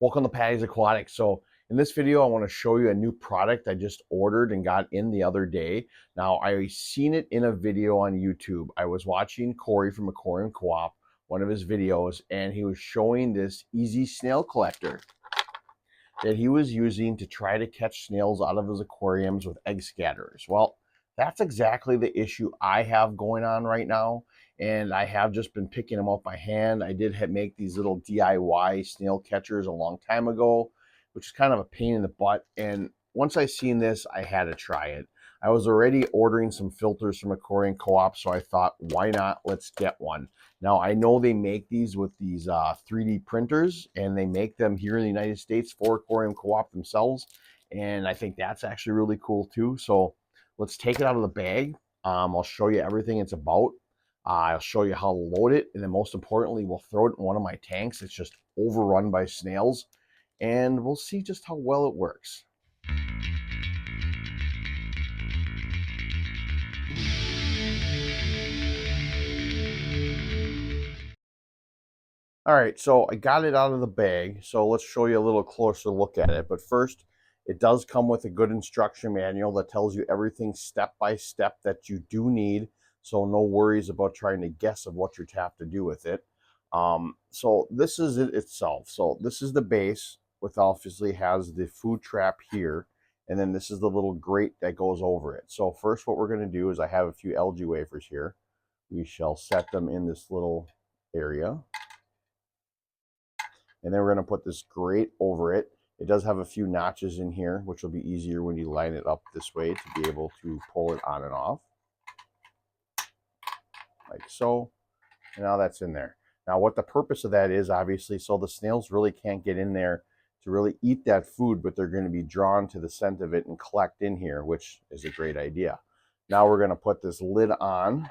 Welcome to Patty's Aquatics. So in this video, I want to show you a new product I just ordered and got in the other day. Now, I seen it in a video on YouTube. I was watching Corey from Aquarium Co-op, one of his videos, and he was showing this easy snail collector that he was using to try to catch snails out of his aquariums with egg scatterers. Well, that's exactly the issue I have going on right now. And I have just been picking them up by hand. I did make these little DIY snail catchers a long time ago, which is kind of a pain in the butt. And once I seen this, I had to try it. I was already ordering some filters from Aquarium Co-op, so I thought, why not? Let's get one. Now, I know they make these with these 3D printers, and they make them here in the United States for Aquarium Co-op themselves. And I think that's actually really cool too. So let's take it out of the bag. I'll show you everything it's about. I'll show you how to load it, and then most importantly, we'll throw it in one of my tanks. It's just overrun by snails, and we'll see just how well it works. All right, so I got it out of the bag, so let's show you a little closer look at it. But first, it does come with a good instruction manual that tells you everything step by step that you do need, so no worries about trying to guess of what you have to do with it. So this is it itself. So this is the base, which obviously has the food trap here, and then this is the little grate that goes over it. So first what we're going to do is I have a few algae wafers here. We shall set them in this little area. And then we're going to put this grate over it. It does have a few notches in here, which will be easier when you line it up this way to be able to pull it on and off. Like so. And now that's in there. Now what the purpose of that is, obviously, so the snails really can't get in there to really eat that food, but they're going to be drawn to the scent of it and collect in here, which is a great idea. Now we're going to put this lid on,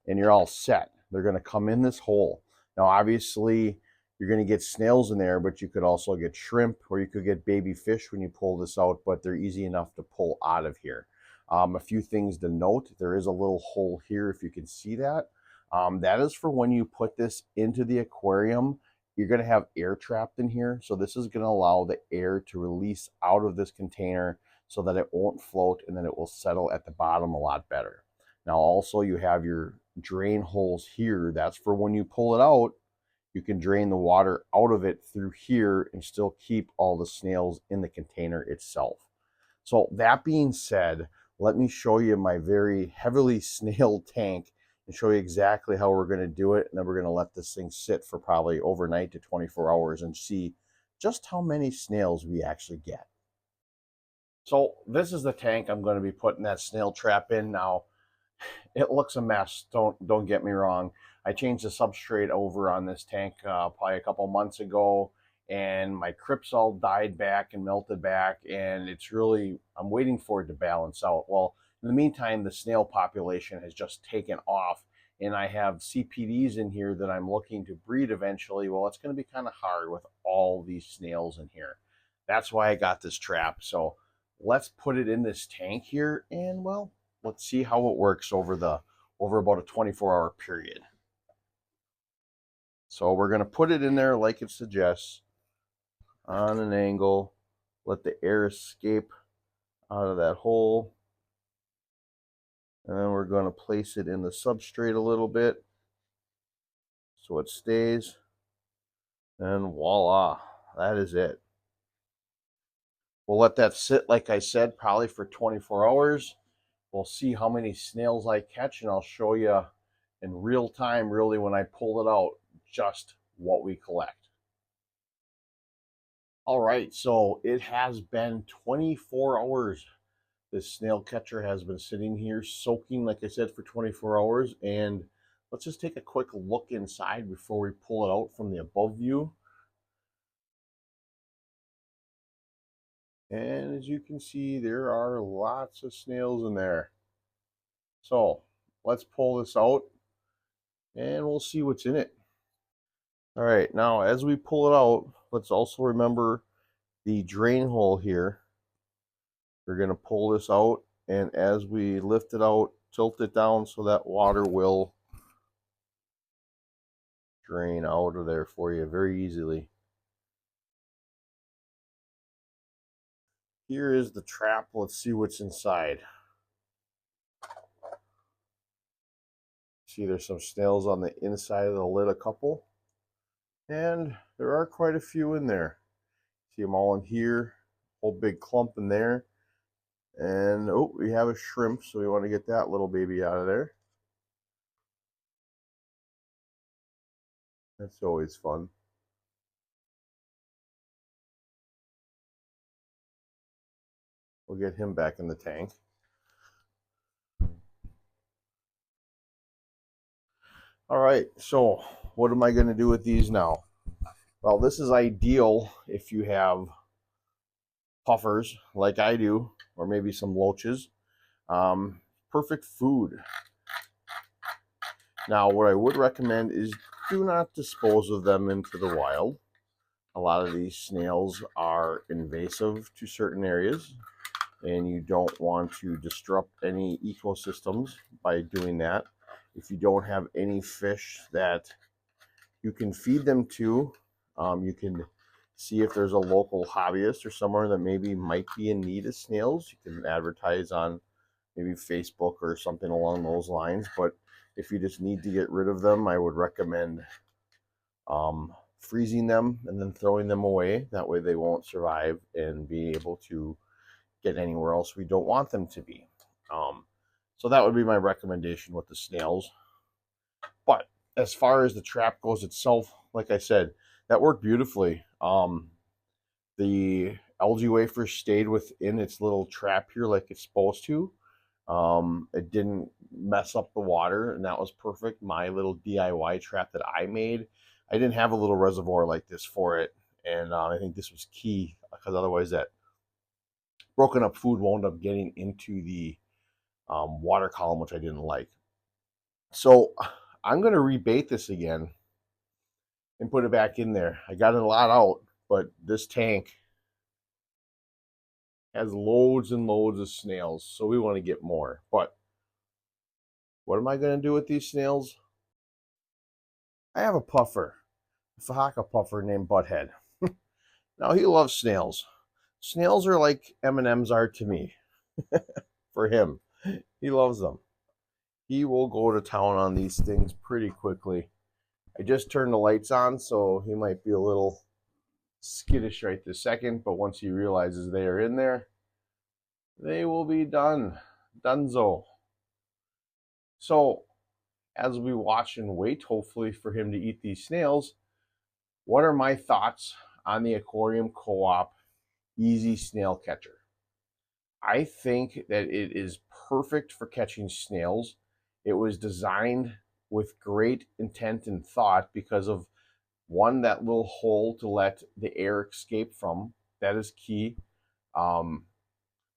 and you're all set. They're going to come in this hole. Now obviously, you're going to get snails in there, but you could also get shrimp, or you could get baby fish when you pull this out, but they're easy enough to pull out of here. A few things to note: there is a little hole here, if you can see that. That is for when you put this into the aquarium. You're going to have air trapped in here, so this is going to allow the air to release out of this container so that it won't float, and then it will settle at the bottom a lot better. Now also, you have your drain holes here. That's for when you pull it out, you can drain the water out of it through here and still keep all the snails in the container itself. So that being said, let me show you my very heavily snail tank and show you exactly how we're going to do it. And then we're going to let this thing sit for probably overnight to 24 hours and see just how many snails we actually get. So this is the tank I'm going to be putting that snail trap in. Now, it looks a mess. Don't get me wrong. I changed the substrate over on this tank probably a couple months ago, and my crypts all died back and melted back, and it's really, I'm waiting for it to balance out. Well, in the meantime, the snail population has just taken off, and I have CPDs in here that I'm looking to breed eventually. Well, it's going to be kind of hard with all these snails in here. That's why I got this trap. So let's put it in this tank here, and well, let's see how it works over about a 24-hour period. So we're going to put it in there like it suggests, on an angle, let the air escape out of that hole, and then we're going to place it in the substrate a little bit so it stays, and voila, that is it. We'll let that sit, like I said, probably for 24 hours. We'll see how many snails I catch, and I'll show you in real time, really, when I pull it out, just what we collect. All right, so it has been 24 hours. This snail catcher has been sitting here soaking, like I said, for 24 hours. And let's just take a quick look inside before we pull it out from the above view. And as you can see, there are lots of snails in there. So let's pull this out and we'll see what's in it. All right, now as we pull it out, let's also remember the drain hole here. We're going to pull this out, and as we lift it out, tilt it down so that water will drain out of there for you very easily. here is the trap. Let's see what's inside. See, there's some snails on the inside of the lid, a couple. And there are quite a few in there. See them all in here, whole big clump in there. And oh, we have a shrimp, so we want to get that little baby out of there. That's always fun. We'll get him back in the tank. All right, so what am I going to do with these now? Well, this is ideal if you have puffers like I do, or maybe some loaches. Perfect food. Now, what I would recommend is do not dispose of them into the wild. A lot of these snails are invasive to certain areas, and you don't want to disrupt any ecosystems by doing that. If you don't have any fish that you can feed them to, you can see if there's a local hobbyist or somewhere that maybe might be in need of snails. You can advertise on maybe Facebook or something along those lines. But if you just need to get rid of them, I would recommend freezing them and then throwing them away. That way they won't survive and be able to get anywhere else we don't want them to be. So that would be my recommendation with the snails. But as far as the trap goes itself, like I said, that worked beautifully. The algae wafer stayed within its little trap here like it's supposed to. It didn't mess up the water, and that was perfect. My little DIY trap that I made, I didn't have a little reservoir like this for it, and I think this was key, because otherwise that broken up food wound up getting into the water column, which I didn't like. So I'm going to rebait this again and put it back in there. I got a lot out, but this tank has loads and loads of snails, so we want to get more. But what am I going to do with these snails? I have a puffer, a Fahaka puffer named Butthead. Now, he loves snails. Snails are like M&Ms are to me. For him, he loves them. He will go to town on these things pretty quickly. I just turned the lights on, so he might be a little skittish right this second, but once he realizes they are in there, they will be done. Dunzo. So, as we watch and wait, hopefully, for him to eat these snails, what are my thoughts on the Aquarium Co-op Easy Snail Catcher? I think that it is perfect for catching snails. It was designed with great intent and thought because of, one, that little hole to let the air escape from. That is key.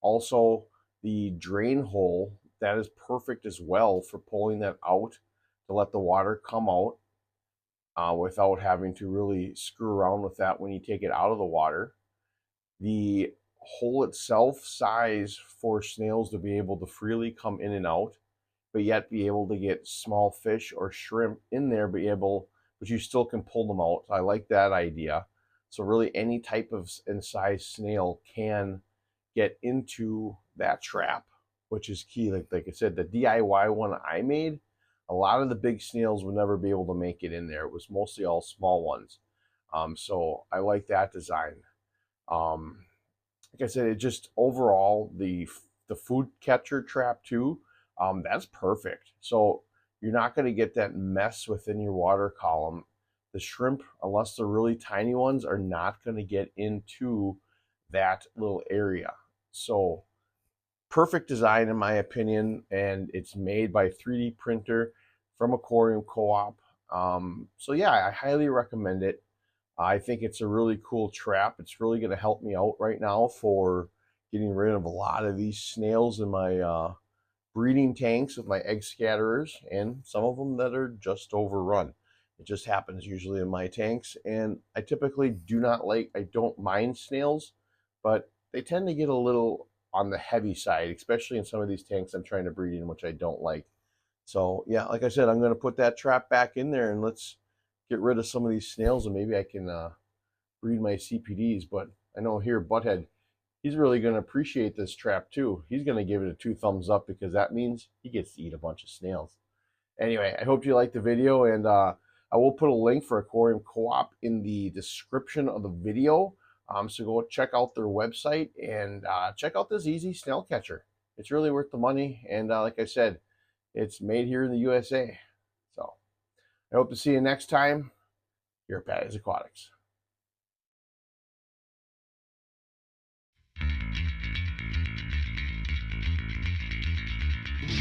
Also, the drain hole, that is perfect as well for pulling that out to let the water come out without having to really screw around with that when you take it out of the water. The hole itself size for snails to be able to freely come in and out, but yet be able to get small fish or shrimp in there, but you still can pull them out. I like that idea. So really any type of size snail can get into that trap, which is key. Like I said, the DIY one I made, a lot of the big snails would never be able to make it in there. It was mostly all small ones. So I like that design. Like I said, it just overall, the food catcher trap too, that's perfect. So you're not going to get that mess within your water column. The shrimp, unless they're really tiny ones, are not going to get into that little area. So perfect design in my opinion, and it's made by 3D printer from Aquarium Co-op. So yeah, I highly recommend it. I think it's a really cool trap. It's really going to help me out right now for getting rid of a lot of these snails in my breeding tanks with my egg scatterers, and some of them that are just overrun. It just happens usually in my tanks, and I typically I don't mind snails, but they tend to get a little on the heavy side, especially in some of these tanks I'm trying to breed in, which I don't like. So yeah, like I said, I'm going to put that trap back in there, and let's get rid of some of these snails, and maybe I can breed my CPDs. But I know here, Butthead, he's really going to appreciate this trap too. He's going to give it a 2 thumbs up because that means he gets to eat a bunch of snails. Anyway, I hope you liked the video, and I will put a link for Aquarium Co-op in the description of the video. So go check out their website and check out this easy snail catcher. It's really worth the money, and like I said, it's made here in the USA. So I hope to see you next time here at Patty's Aquatics.